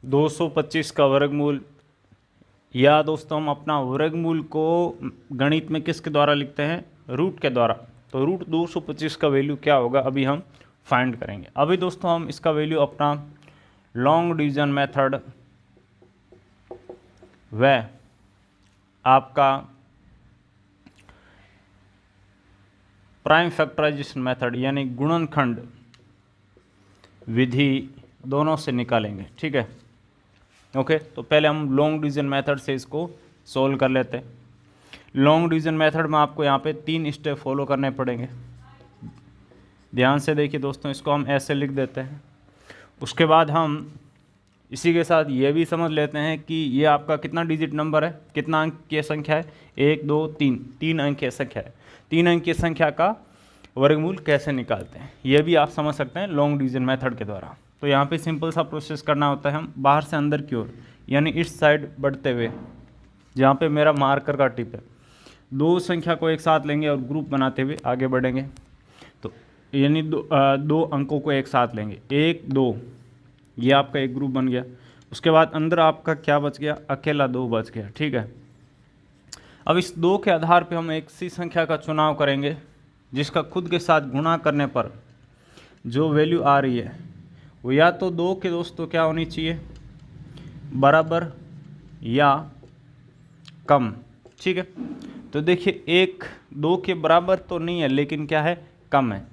225 का वर्गमूल, या दोस्तों हम अपना वर्गमूल को गणित में किसके द्वारा लिखते हैं, रूट के द्वारा। तो रूट 225 का वैल्यू क्या होगा अभी हम फाइंड करेंगे। अभी दोस्तों हम इसका वैल्यू अपना लॉन्ग डिवीजन मेथड व आपका प्राइम फैक्टराइजेशन मेथड यानी गुणनखंड विधि दोनों से निकालेंगे। ठीक है, ओके। तो पहले हम लॉन्ग डिवीजन मेथड से इसको सोल्व कर लेते हैं। लॉन्ग डिवीजन मेथड में आपको यहाँ पे 3 स्टेप फॉलो करने पड़ेंगे। ध्यान से देखिए दोस्तों, इसको हम ऐसे लिख देते हैं। उसके बाद हम इसी के साथ ये भी समझ लेते हैं कि ये आपका कितना डिजिट नंबर है, कितना अंक की संख्या है, 1 2 3, 3 अंक की संख्या है। 3 अंक की संख्या का वर्गमूल कैसे निकालते हैं ये भी आप समझ सकते हैं लॉन्ग डिवीजन मेथड के द्वारा। तो यहाँ पे सिंपल सा प्रोसेस करना होता है, हम बाहर से अंदर की ओर यानी इस साइड बढ़ते हुए, जहाँ पे मेरा मार्कर का टिप है, 2 संख्या को एक साथ लेंगे और ग्रुप बनाते हुए आगे बढ़ेंगे। तो यानी दो अंकों को एक साथ लेंगे, 1 2, ये आपका एक ग्रुप बन गया। उसके बाद अंदर आपका क्या बच गया, अकेला 2 बच गया। ठीक है, अब इस 2 के आधार पे हम एक ऐसी संख्या का चुनाव करेंगे जिसका खुद के साथ गुणा करने पर जो वैल्यू आ रही है वो या तो 2 के दोस्तों क्या होनी चाहिए, बराबर या कम। ठीक है, तो देखिए 1 2 के बराबर तो नहीं है लेकिन क्या है, कम है।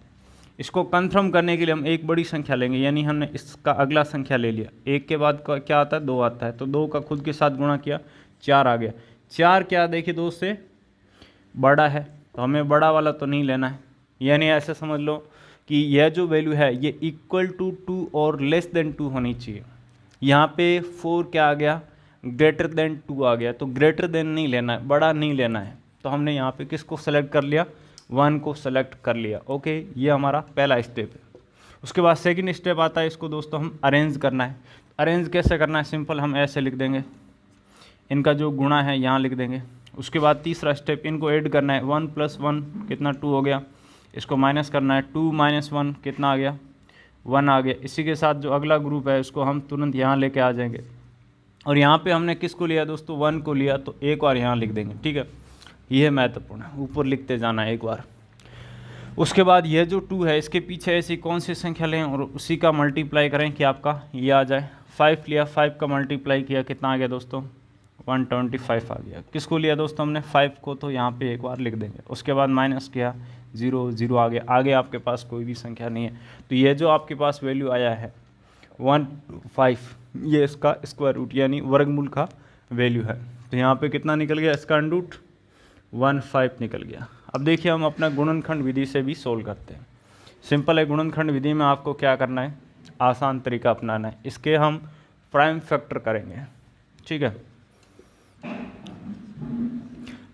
इसको कंफर्म करने के लिए हम एक बड़ी संख्या लेंगे, यानी हमने इसका अगला संख्या ले लिया। 1 के बाद क्या आता है, 2 आता है, तो 2 का खुद के साथ गुणा किया, 4 आ गया। 4 क्या देखिए 2 से बड़ा है, तो हमें बड़ा वाला तो नहीं लेना है। यानी ऐसे समझ लो कि यह जो वैल्यू है ये इक्वल टू 2 और लेस देन 2 होनी चाहिए। यहाँ पे 4 क्या आ गया, ग्रेटर देन 2 आ गया। तो ग्रेटर देन नहीं लेना है, बड़ा नहीं लेना है। तो हमने यहाँ पे किसको सेलेक्ट कर लिया, 1 को सेलेक्ट कर लिया। ओके, ये हमारा पहला स्टेप है। उसके बाद सेकंड स्टेप आता है, इसको दोस्तों हम अरेंज करना है। अरेंज कैसे करना है, सिंपल हम ऐसे लिख देंगे, इनका जो गुणा है यहाँ लिख देंगे। उसके बाद तीसरा स्टेप, इनको ऐड करना है, 1 + 1 कितना 2 हो गया, इसको माइनस करना है, 2 - 1 कितना आ गया, 1 आ गया। इसी के साथ जो अगला ग्रुप है उसको हम तुरंत यहाँ लेके आ जाएंगे। और यहाँ पे हमने किसको लिया दोस्तों, 1 को लिया, तो एक बार यहाँ लिख देंगे। ठीक है, ये महत्वपूर्ण है, ऊपर लिखते जाना है एक बार। उसके बाद ये जो 2 है इसके पीछे ऐसी कौन सी संख्या लें और उसी का मल्टीप्लाई करें कि आपका ये आ जाए। 5 लिया, 5 का मल्टीप्लाई किया, कितना आ गया दोस्तों, 125 आ गया। किसको लिया दोस्तों हमने, 5 को, तो यहाँ पे एक बार लिख देंगे। उसके बाद माइनस किया, 0 0 आ गया। आगे आपके पास कोई भी संख्या नहीं है, तो ये जो आपके पास वैल्यू आया है 125, ये इसका स्क्वायर रूट यानी वर्गमूल का वैल्यू है। तो यहाँ पे कितना निकल गया, इसका अंडरूट 15 निकल गया। अब देखिए हम अपना गुणनखंड विधि से भी सोल्व करते हैं। सिंपल है, गुणनखंड विधि में आपको क्या करना है, आसान तरीका अपनाना है। इसके हम प्राइम फैक्टर करेंगे। ठीक है,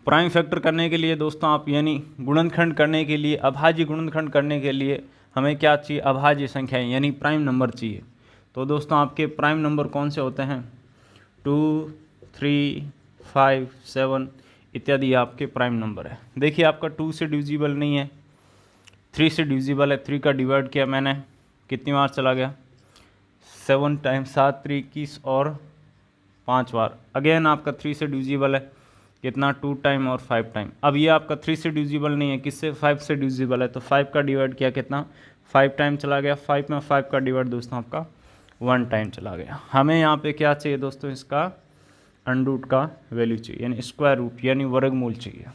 प्राइम फैक्टर करने के लिए दोस्तों आप यानी गुणनखंड करने के लिए, अभाज्य गुणनखंड करने के लिए हमें क्या चाहिए, अभाज्य संख्याएं यानी प्राइम नंबर चाहिए। तो दोस्तों आपके प्राइम नंबर कौन से होते हैं, 2 3 5 7 इत्यादि आपके प्राइम नंबर है। देखिए आपका 2 से डिविजिबल नहीं है, 3 से डिविजिबल है। 3 का डिवाइड किया मैंने, कितनी बार चला गया, 7 टाइम्स 7 3 21 और 5 बार। अगेन आपका 3 से डिविजिबल है, कितना, 2 टाइम और 5 टाइम। अब ये आपका 3 से डिविजिबल नहीं है, किससे, 5 से डिविजिबल है, तो 5 का डिवाइड किया, कितना, 5 टाइम चला गया। 5 में 5 का डिवाइड दोस्तों आपका 1 टाइम चला गया। हमें यहाँ पे क्या चाहिए दोस्तों, इसका अंडरूट का वैल्यू चाहिए यानी स्क्वायर रूट यानी वर्गमूल चाहिए।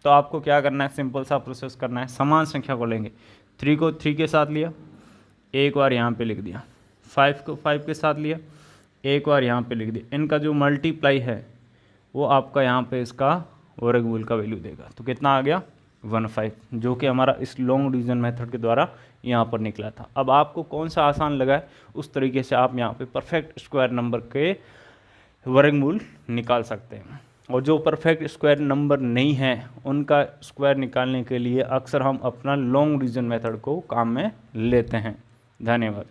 तो आपको क्या करना है, सिंपल सा प्रोसेस करना है। समान संख्या को लेंगे, 3 को 3 के साथ लिया, एक बार यहाँ पे लिख दिया, 5 को 5 के साथ लिया, एक बार यहाँ पे लिख दिया। इनका जो मल्टीप्लाई है वो आपका यहाँ पे इसका वर्गमूल का वैल्यू देगा। तो कितना आ गया, 15, जो कि हमारा इस लॉन्ग डिवीजन मेथड के द्वारा यहाँ पर निकला था। अब आपको कौन सा आसान लगा है उस तरीके से आप यहाँ पे परफेक्ट स्क्वायर नंबर के वर्गमूल निकाल सकते हैं। और जो परफेक्ट स्क्वायर नंबर नहीं है उनका स्क्वायर निकालने के लिए अक्सर हम अपना लॉन्ग डिवीजन मेथड को काम में लेते हैं। धन्यवाद।